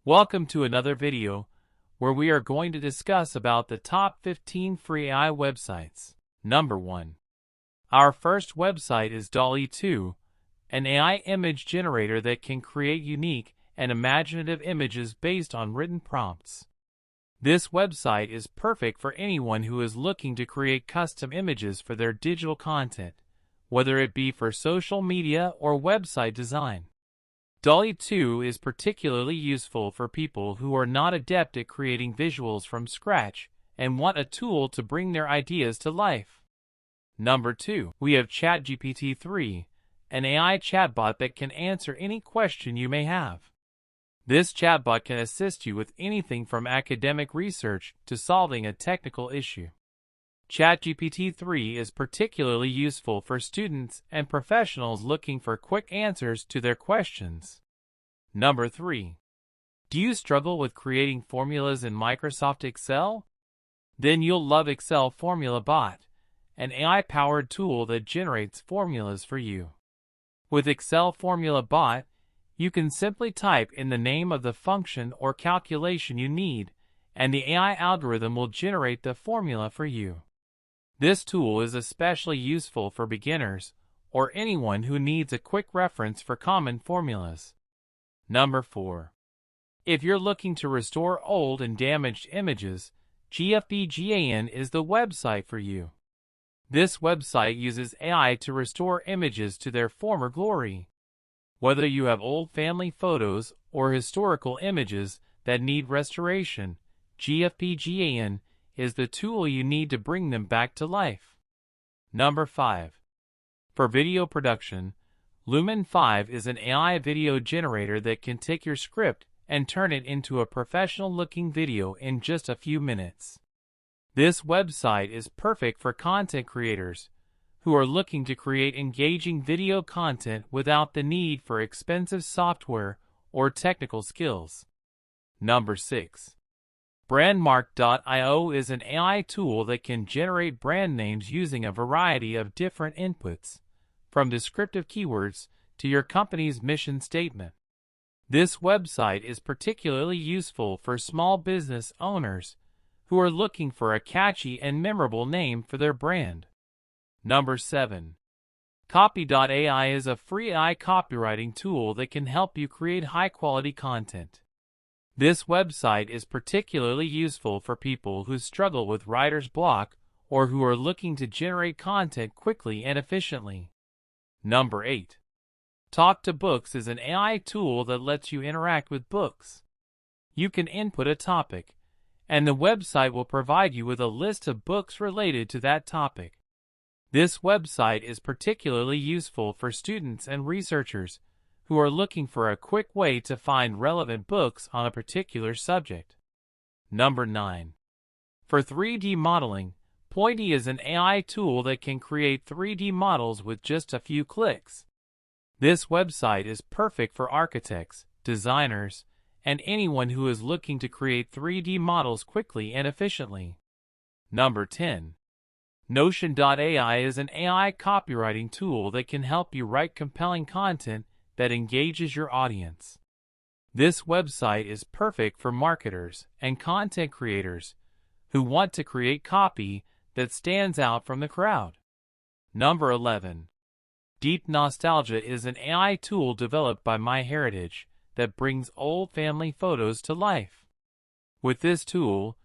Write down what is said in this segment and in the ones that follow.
Welcome to another video where we are going to discuss about the top 15 free AI websites. Number 1. Our first website is DALL-E 2, an AI image generator that can create unique and imaginative images based on written prompts. This website is perfect for anyone who is looking to create custom images for their digital content, whether it be for social media or website design. DALL-E 2 is particularly useful for people who are not adept at creating visuals from scratch and want a tool to bring their ideas to life. Number 2. We have ChatGPT-3, an AI chatbot that can answer any question you may have. This chatbot can assist you with anything from academic research to solving a technical issue. ChatGPT-3 is particularly useful for students and professionals looking for quick answers to their questions. Number 3. Do you struggle with creating formulas in Microsoft Excel? Then you'll love Excel Formula Bot, an AI-powered tool that generates formulas for you. With Excel Formula Bot, you can simply type in the name of the function or calculation you need, and the AI algorithm will generate the formula for you. This tool is especially useful for beginners or anyone who needs a quick reference for common formulas. Number 4. If you're looking to restore old and damaged images, Gfpgan is the website for you. This website uses AI to restore images to their former glory. Whether you have old family photos or historical images that need restoration, Gfpgan is the tool you need to bring them back to life. Number 5. For video production, Lumen 5 is an AI video generator that can take your script and turn it into a professional-looking video in just a few minutes. This website is perfect for content creators who are looking to create engaging video content without the need for expensive software or technical skills. Number 6. Brandmark.io is an AI tool that can generate brand names using a variety of different inputs, from descriptive keywords to your company's mission statement. This website is particularly useful for small business owners who are looking for a catchy and memorable name for their brand. Number 7. Copy.ai is a free AI copywriting tool that can help you create high-quality content. This website is particularly useful for people who struggle with writer's block or who are looking to generate content quickly and efficiently. Number 8. Talk to Books is an AI tool that lets you interact with books. You can input a topic, and the website will provide you with a list of books related to that topic. This website is particularly useful for students and researchers who are looking for a quick way to find relevant books on a particular subject. Number 9. For 3D modeling, Poity is an AI tool that can create 3D models with just a few clicks. This website is perfect for architects, designers, and anyone who is looking to create 3D models quickly and efficiently. Number 10. Notion.AI is an AI copywriting tool that can help you write compelling content that engages your audience. This website is perfect for marketers and content creators who want to create copy that stands out from the crowd. Number 11. Deep Nostalgia is an AI tool developed by MyHeritage that brings old family photos to life. With this tool,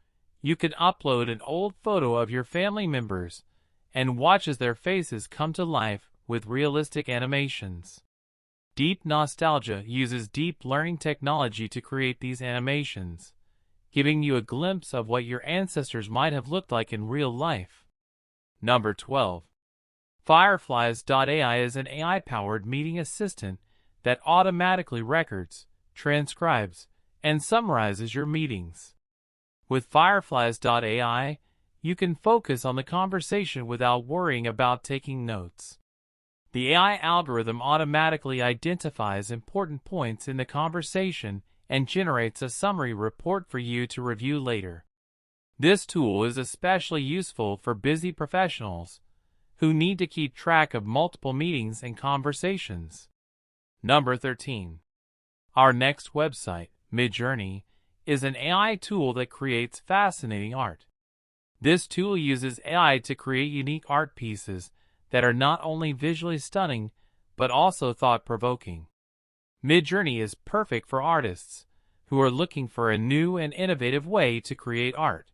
you can upload an old photo of your family members and watch as their faces come to life with realistic animations. Deep Nostalgia uses deep learning technology to create these animations, giving you a glimpse of what your ancestors might have looked like in real life. Number 12. Firefliesai is an AI-powered meeting assistant that automatically records, transcribes, and summarizes your meetings. With firefliesai, you can focus on the conversation without worrying about taking notes. The AI algorithm automatically identifies important points in the conversation and generates a summary report for you to review later. This tool is especially useful for busy professionals who need to keep track of multiple meetings and conversations. Number 13. Our next website, Midjourney is an AI tool that creates fascinating art. This tool uses AI to create unique art pieces that are not only visually stunning, but also thought-provoking. Midjourney is perfect for artists who are looking for a new and innovative way to create art,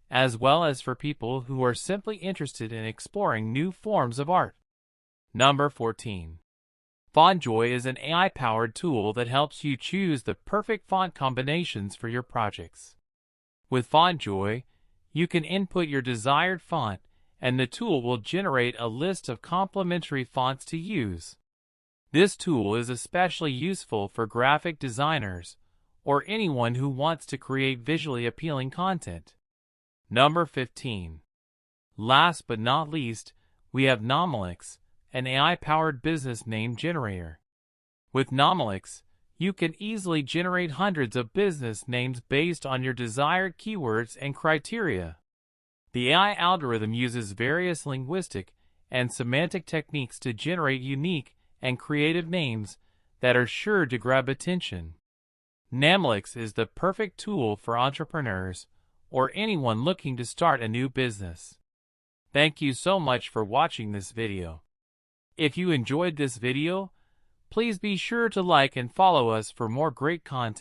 as well as for people who are simply interested in exploring new forms of art. Number 14. FontJoy is an AI-powered tool that helps you choose the perfect font combinations for your projects. With FontJoy, you can input your desired font, and the tool will generate a list of complementary fonts to use. This tool is especially useful for graphic designers or anyone who wants to create visually appealing content. Number 15. Last but not least, we have namlix, an AI-powered business name generator. With namlix, you can easily generate hundreds of business names based on your desired keywords and criteria. The AI algorithm uses various linguistic and semantic techniques to generate unique and creative names that are sure to grab attention. Namlix is the perfect tool for entrepreneurs or anyone looking to start a new business. Thank you so much for watching this video. If you enjoyed this video, please be sure to like and follow us for more great content.